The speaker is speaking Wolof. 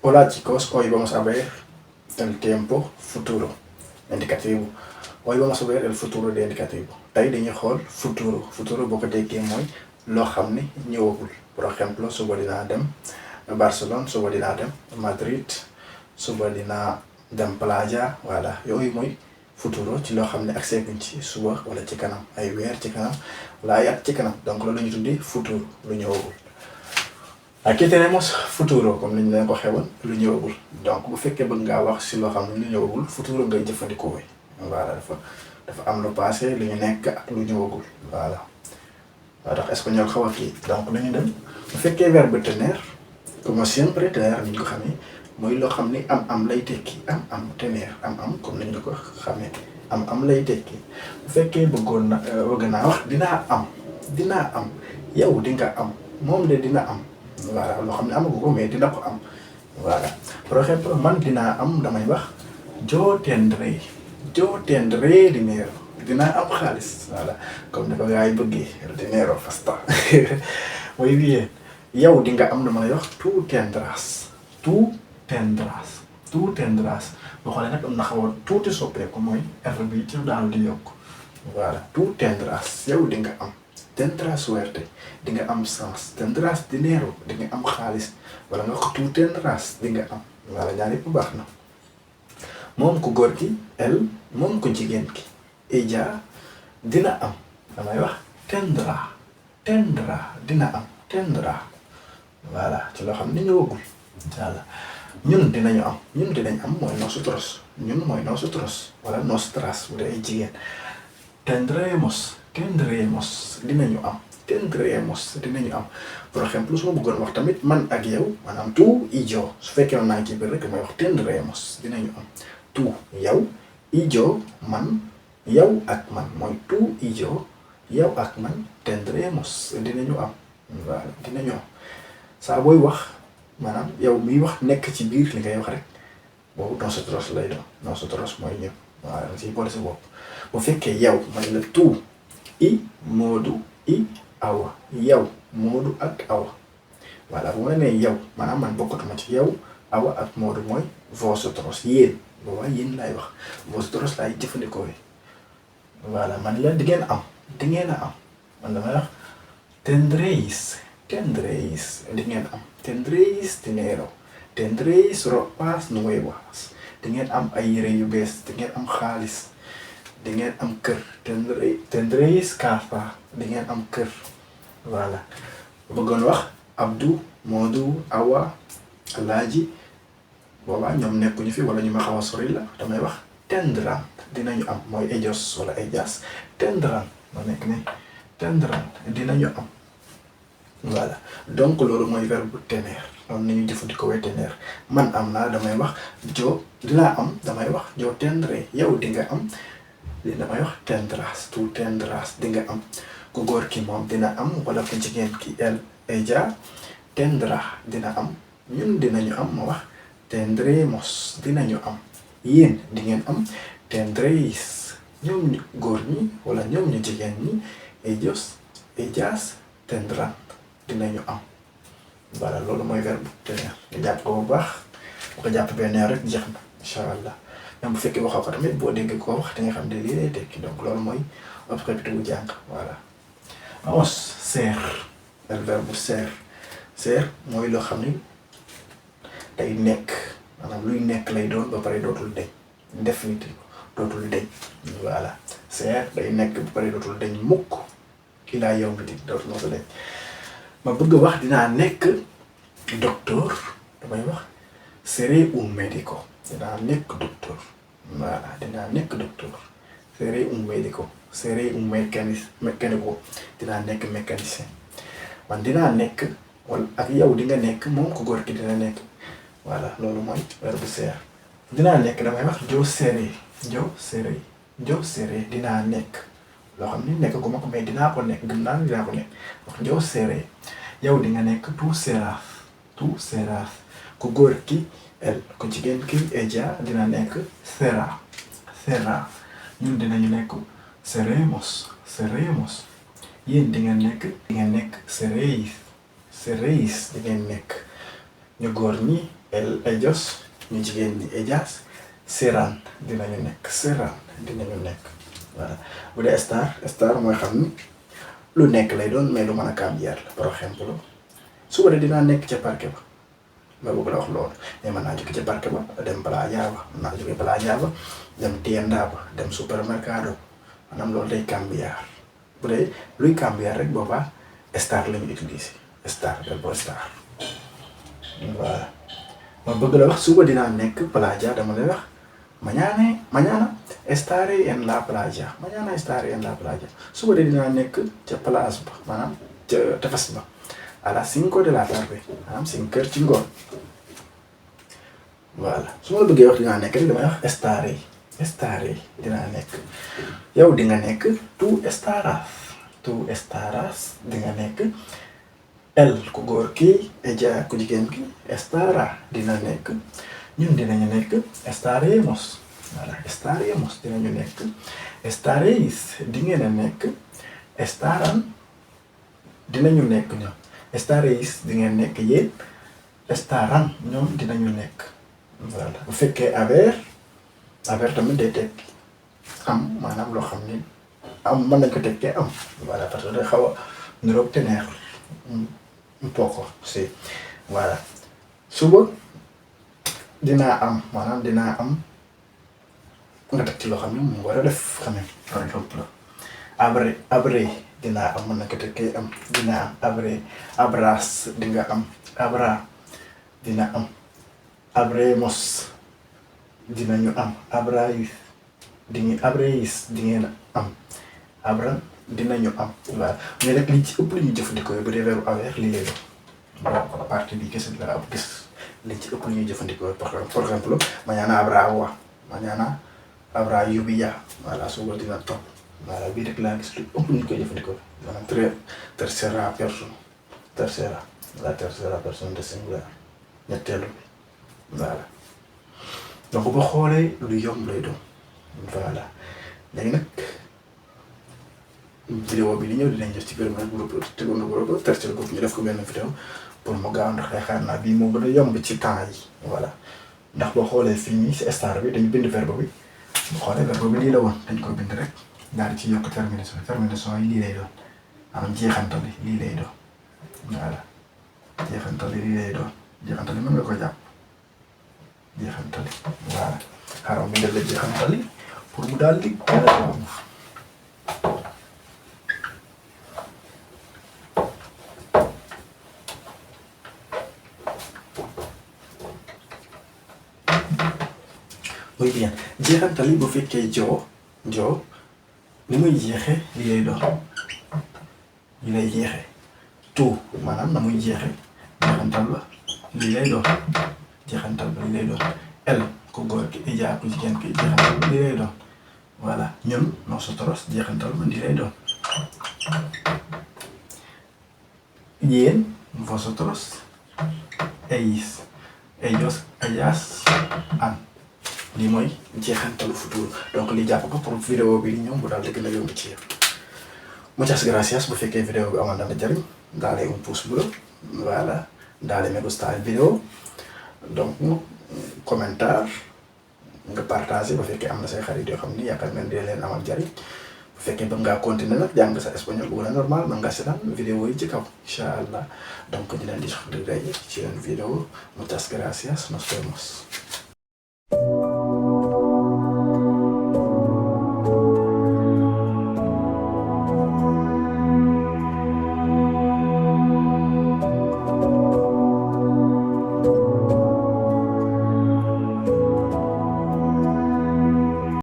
Hola chicos, hoy vamos a ver el tiempo futuro indicativo. Hoy vamos a ver el futuro de indicativo. Tey dañuy xool futuro boo ko déggee mooy loo xam ni ñëwagul. Par exemple suba dinaa dem Barcelone, suba dinaa dem Madrid, suba dinaa dem Playa. Voilà yooyu mooy futuro ci loo xam ne ak seeguñ ci suba wala ci kanam, ay weer ci kanam wala ay at ci kanam. Donc loolu la ñuy tuddee futuro, lu ñëwagul. Aquí tenemos futuro comme ni ñu leen ko xewoon lu ñëwagul. Donc bu fekkee bëgg ngaa wax si loo xam ne lu ñëwagul futuro ngay jëfandikoo. Voilà dafa am lu passé lu ñu nekk ak lu ñëwagul. Voilà waa tax espagnol xaw a kii. Donc nañu dem bu fekkee verbe tener como siempre tener ni ñu ko xamee mooy loo xam ni am lay tekki am tener am comme ni ñu ko xamee am lay tekki. Bu fekkee bëgg naa wax dinaa am yow di nga am moom de dina am. Voilà loo xam ne amagu ko mais dina ko am. Voilà par exemple man dinaa am damay wax yo tendré dinero, dinaa am xaalis. Voilà comme ni ko gars yi bëggee el dinero fasta. Muy bien yow di nga am dama lay wax tú tendrás boo xoolee nag am na xaw a tuuti soppeeku mooy r bi ci daal di yokk. Voilà tú tendrás yow di nga am. Tendrás suerte di nga am sens, tendrás dinero di nga am xaalis wala nga wax tú tendrás di nga am. Voilà ñaar yëpp baax na. Moom ku góor ki el moom ku jigéen ki ella dina am damay wax tendrá dina am tendrá. Voilà ci loo xam ne ñëwagul. Voilà ñun dinañ am mooy nosotros ñun mooy nosotros wala nostras bu dee ay jigéen. Tendremos dinañu am par exemple su ma bëggoon wax tamit man ak yow maanaam tú y yo su fekkee woon naa ci biir rek may wax tendremos dinañu am tú yow y yo man yow ak man mooy tú y yo yow ak man tendremos dinañu am. Voilà dinañu am saa booy wax maanaam yow miy wax nekk ci biir li ngay wax rek boobu nosotros lay doon nosotros mooy ñëpp. Voilà nga ciy boole sa bopp. Bu fekkee yow man la tú y Moodu y Awa yow Moodu ak Awa. Voilà bu ma nee yow maanaam man bokkatuma ci yow Awa ak Moodu mooy vosotros yéen boobaa yéen laay wax vosotros laay jëfandikoo. Voilà man la di ngeen a am man damay wax tendréis di ngeen am tendréis dinero tendréis ropas nuevas di ngeen am ay yére yu bees di ngeen am xaalis. Di ngeen am kër tendréis casa di ngeen am kër. Voilà bëggoon wax Abdou Moodu Awa Alaaji boobaa ñoom nekkuñu fi wala ñu ma xaw a sori la damay wax tendrán dinañu am mooy ellos wala ellas tendrán moo nekk ne tendrán dinañu am. Voilà donc loolu mooy verbe tener noonu nañu jëfandikoo tener man am naa damay wax yo dinaa am damay wax yo tendré yow di nga am damay wax tendrás tú tendrás di nga am. Ku góor ki moom dina am wala ku jigéen ki ella tendrá dina am ñun dinañu am ma wax tendremos dinañu am yéen di ngeen am tendréis ñoom ñu góor ñi wala ñoom ñu jigéen ñi ellos ellas tendrán dinañu am. Voilà loolu mooy verbe tener nga jàpp ko bu baax bu ko jàpp benn yoon rek jeex na incha allah même bu fekkee waxoo ko tamit boo déggee koo wax da nga xam ne lii lay tekki. Donc loolu mooy objectif bu jàng. Voilà vamos ser el verbe ser mooy loo xam ni day nekk maanaam luy nekk lay doon ba pare dootul deñ définitive dootul deñ. Voilà ser day nekk ba pare dootul deñ mukk ilaa yow mi di dootul moo ko deñ. ma bëgg wax dinaa nekk docteur damay wax seré un médico dinaa nekk docteur. Voilà dinaa nekk docteur seré un médico seré un mécanico dinaa nekk mécanicien. man dinaa nekk wala ak yow di nga nekk moom ko góor ki dina nekk. Voilà loolu mooy verbe ser. dinaa nekk damay wax yo seré dinaa nekk loo xam ni nekk gu ma ko mais dinaa ko nekk gëm naa dinaa ko nekk wax yo seré yow di nga nekk tú serás ku góor ki el ku jigéen ki ella dina nekk será ñun dinañu nekk seremos yéen di ngeen nekk seréis di ngeen nekk ñu góor ñi ellos ñu jigéen ñi ellas serán dinañu nekk serán dinañu nekk voilà. bu dee star mooy xam ni lu nekk lay doon mais lu mën a cambiar la. par exemple suba de dinaa nekk ca parquet ba ma bëgg la wax loolu mais mën naa jóge ca parquet ba dem playa ba mën naa jóge playa ba dem tienda ba dem supermercado maanaam loolu day cambiar. bu dee luy cambiar rek boobaa star la ñu utiliser star verbo star voilà. ma bëgg la wax suba dinaa nekk playa dama lay wax mañana estaré en la playa mañana estaré en la playa suba de dinaa nekk ca place ba maanaam ca tefes ba à las 5 de la tarde maanaam 5 heures ci ngoon voilà. su ma la bëggee wax dinaa nekk rek damay wax estaré dinaa nekk. yow di nga nekk tú estarás di nga nekk. el ku góor ki ella ku jigéen ki estará dina nekk. ñun dinañu nekk estaremos voilà estaremos dinañu nekk. estaréis di ngeen a nekk. estarán dinañu nekk ñoom. estaréis di ngeen nekk yéen. estarán ñoom dinañu nekk voilà. bu fekkee haber tamit day tekki am maanaam loo xam ni am mën nañ ko tekkee am voilà parce que day xaw a niroog teneer un poco si voilà. suba dinaa am maanaam dinaa am nga teg ci loo xam ne mu war a def xam ne par exemple abré dinaa am mën na ko tekkee am dinaa am abré abras di nga am abra dina am abremos dinañu am abrais di ngeen am abran dinañu am voilà. mais nag li ci ëpp lu ñuy jëfandikoo bu dee verbe avoir lii lay doon donc partie bi kese la am gis li ci ëpp lu ñuy jëfandikoo par exemple mañana habrá agua mañana habrá lluvia voilà suba dina taw voilà bii rek laa gis lu ëpp lu ñu koy jëfandikoo maanaam tercera personne de singulier ñetteelu bi voilà. donc boo xoolee lu yomb lay doon voilà. léegi nag vidéo bi li ñëw dinañ def ci benn groupe tegoon groupe tertiel groupe ñu def ko benn vidéo pour mu gaaw ndax yaakaar naa bii moo gën a yomb ci temps yi voilà. ndax boo xoolee fii nii si star bi dañu bind verbe bi boo xoolee verbe bi lii la woon dañ ko bind rek daal di ci yokk terminaison yi lii lay doon maanaam jeexantal yi lii lay doon voilà. jeexantal yi lii lay doon jeexantal yi mën nga ko jàpp jeexantal yi voilà. xaaral mi ndel la jeexantal yi pour mu daal di gën a yomb. muy bien jeexantal yi bu fekkee joo ni muy jeexe li lay doon li lay jeexe tout maanaam na muy jeexe jeexantal ba li lay doon jeexantal ba li lay doon el ku góor ki ija ku jigéen ki jeexantal ba li lay doon voilà. ñun nosotros jeexantal ba li lay doon. yéen vosotros ellos ellas an lii mooy jeexantalu futur donc li jàpp ko pour vidéo bi di ñëw bu daal di gën a yomb ci yéen. muchas gracias bu fekkee vidéo bi amoon na la jariñ dale un pouce bleu voilà dale me gusta el video donc commentaire nga partagé bu fekkee am na say xarit yoo xam ni yaakaar ngeen dina leen amal jariñ bu fekkee bëgg ngaa continuer nag jàng sa espagnol bu la normal mën ngaa seetaan vidéo yi ci kaw incha allah donc ñu leen di jox di daje ci yeneen vidéo muchas gracias nos vemos.